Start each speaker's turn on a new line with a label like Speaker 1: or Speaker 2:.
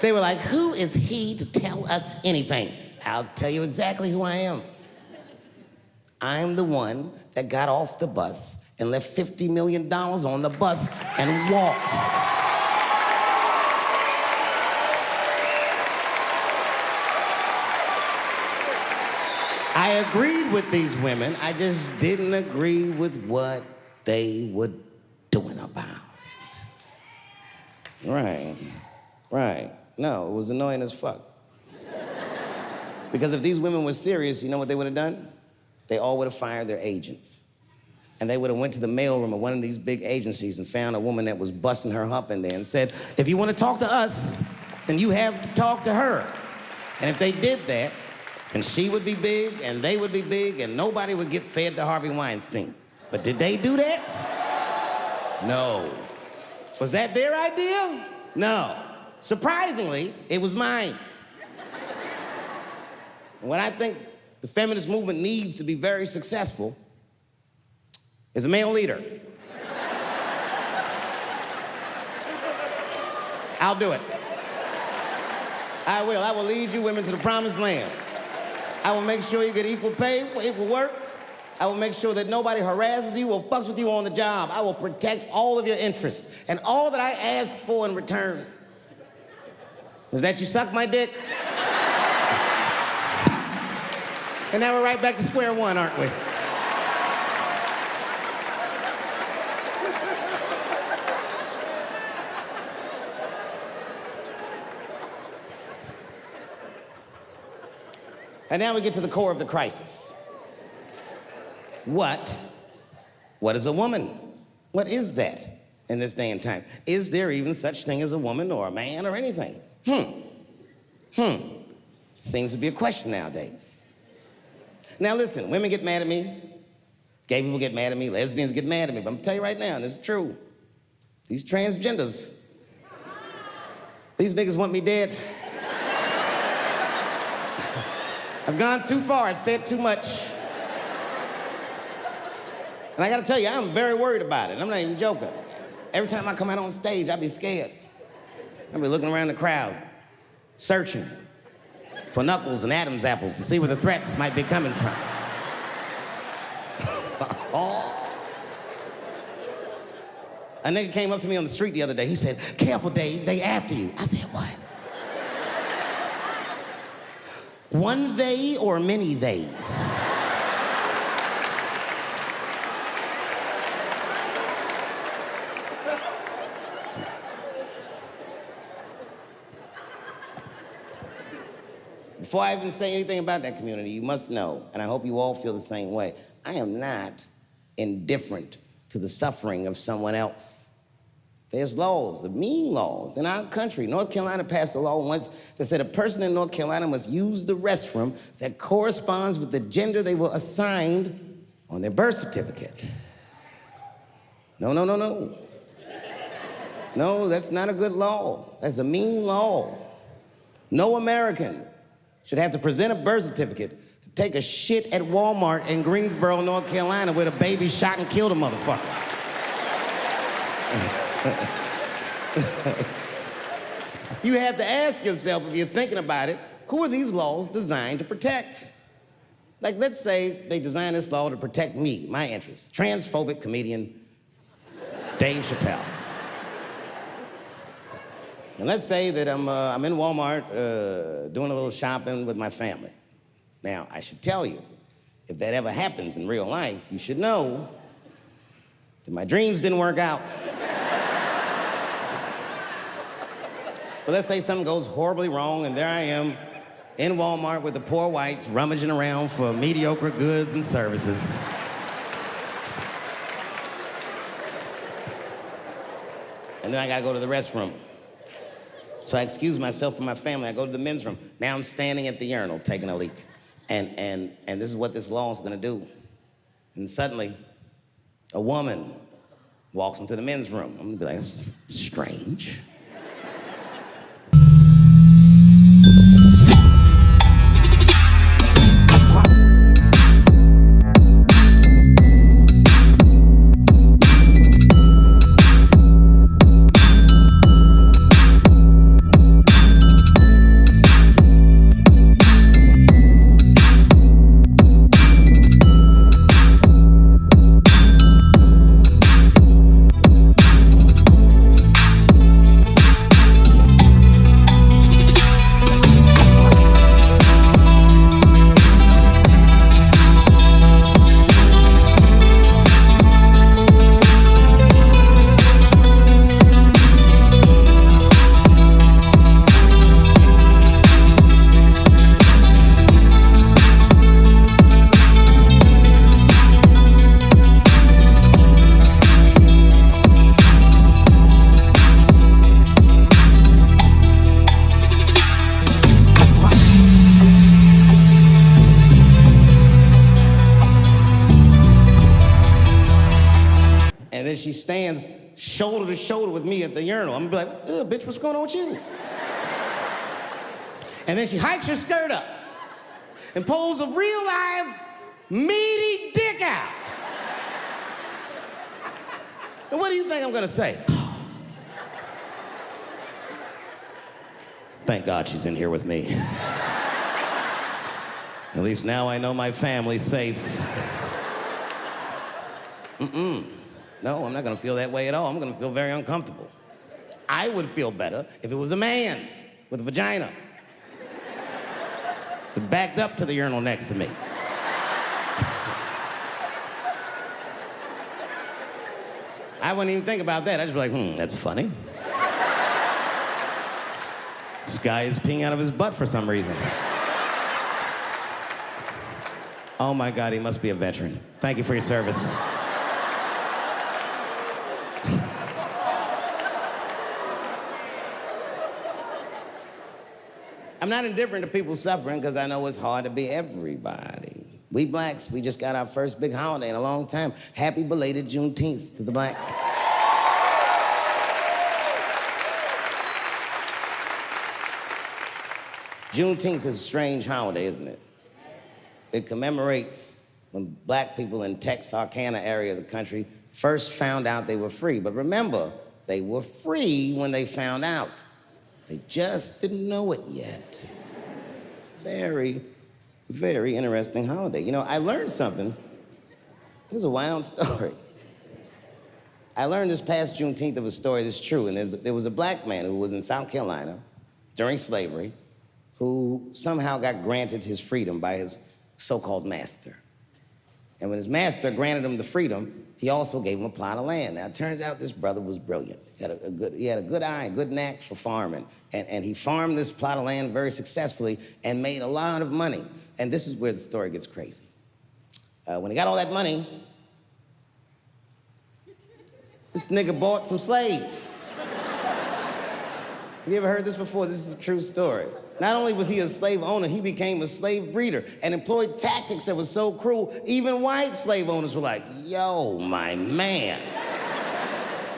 Speaker 1: They were like, who is he to tell us anything? I'll tell you exactly who I am. I'm the one that got off the bus and left $50 million on the bus and walked. I agreed with these women. I just didn't agree with what they were doing about it. Right. No, it was annoying as fuck. Because if these women were serious, you know what they would have done? They all would have fired their agents. And they would have went to the mailroom of one of these big agencies and found a woman that was busting her hump in there and said, if you want to talk to us, then you have to talk to her. And if they did that, then she would be big and they would be big and nobody would get fed to Harvey Weinstein. But did they do that? No. Was that their idea? No. Surprisingly, it was mine. And what I think the feminist movement needs to be very successful is a male leader. I'll do it. I will. I will lead you women to the promised land. I will make sure you get equal pay for equal work. I will make sure that nobody harasses you or fucks with you on the job. I will protect all of your interests. And all that I ask for in return is that you suck my dick. And now we're right back to square one, aren't we? And now we get to the core of the crisis. What is a woman? What is that in this day and time? Is there even such thing as a woman or a man or anything? Seems to be a question nowadays. Now listen, women get mad at me, gay people get mad at me, lesbians get mad at me, but I'm gonna tell you right now, and this is true, these transgenders, these niggas want me dead. I've gone too far, I've said too much. And I gotta tell you, I'm very worried about it. I'm not even joking. Every time I come out on stage, I be scared. I be looking around the crowd, searching for knuckles and Adam's apples to see where the threats might be coming from. A nigga came up to me on the street the other day. He said, careful, Dave, they after you. I said, what? One they or many theys? Before I even say anything about that community, you must know, and I hope you all feel the same way, I am not indifferent to the suffering of someone else. There's laws, the mean laws in our country. North Carolina passed a law once that said a person in North Carolina must use the restroom that corresponds with the gender they were assigned on their birth certificate. No. No, that's not a good law. That's a mean law. No American should have to present a birth certificate to take a shit at Walmart in Greensboro, North Carolina, where the baby shot and killed a motherfucker. You have to ask yourself, if you're thinking about it, who are these laws designed to protect? Like, let's say they designed this law to protect me, my interests. Transphobic comedian Dave Chappelle. And let's say that I'm in Walmart doing a little shopping with my family. Now, I should tell you, if that ever happens in real life, you should know that my dreams didn't work out. But let's say something goes horribly wrong, and there I am in Walmart with the poor whites rummaging around for mediocre goods and services. And then I gotta go to the restroom. So I excuse myself from my family. I go to the men's room. Now I'm standing at the urinal taking a leak. And this is what this law is gonna do. And suddenly, a woman walks into the men's room. I'm gonna be like, that's strange. shoulder to shoulder with me at the urinal. I'm gonna be like, bitch, what's going on with you? And then she hikes her skirt up and pulls a real live meaty dick out. And what do you think I'm gonna say? Thank God she's in here with me. At least now I know my family's safe. No, I'm not gonna feel that way at all. I'm gonna feel very uncomfortable. I would feel better if it was a man with a vagina that backed up to the urinal next to me. I wouldn't even think about that. I'd just be like, that's funny. This guy is peeing out of his butt for some reason. Oh my God, he must be a veteran. Thank you for your service. I'm not indifferent to people suffering because I know it's hard to be everybody. We blacks, we just got our first big holiday in a long time. Happy belated Juneteenth to the blacks. Juneteenth is a strange holiday, isn't it? It commemorates when black people in Texarkana area of the country first found out they were free. But remember, they were free when they found out. They just didn't know it yet. Very, very interesting holiday. You know, I learned something. This is a wild story. I learned this past Juneteenth of a story that's true, and there was a black man who was in South Carolina during slavery who somehow got granted his freedom by his so-called master. And when his master granted him the freedom, he also gave him a plot of land. Now, it turns out this brother was brilliant. He had a good eye, a good knack for farming. And he farmed this plot of land very successfully and made a lot of money. And this is where the story gets crazy. When he got all that money, this nigga bought some slaves. Have you ever heard this before? This is a true story. Not only was he a slave owner, he became a slave breeder and employed tactics that were so cruel, even white slave owners were like, yo, my man.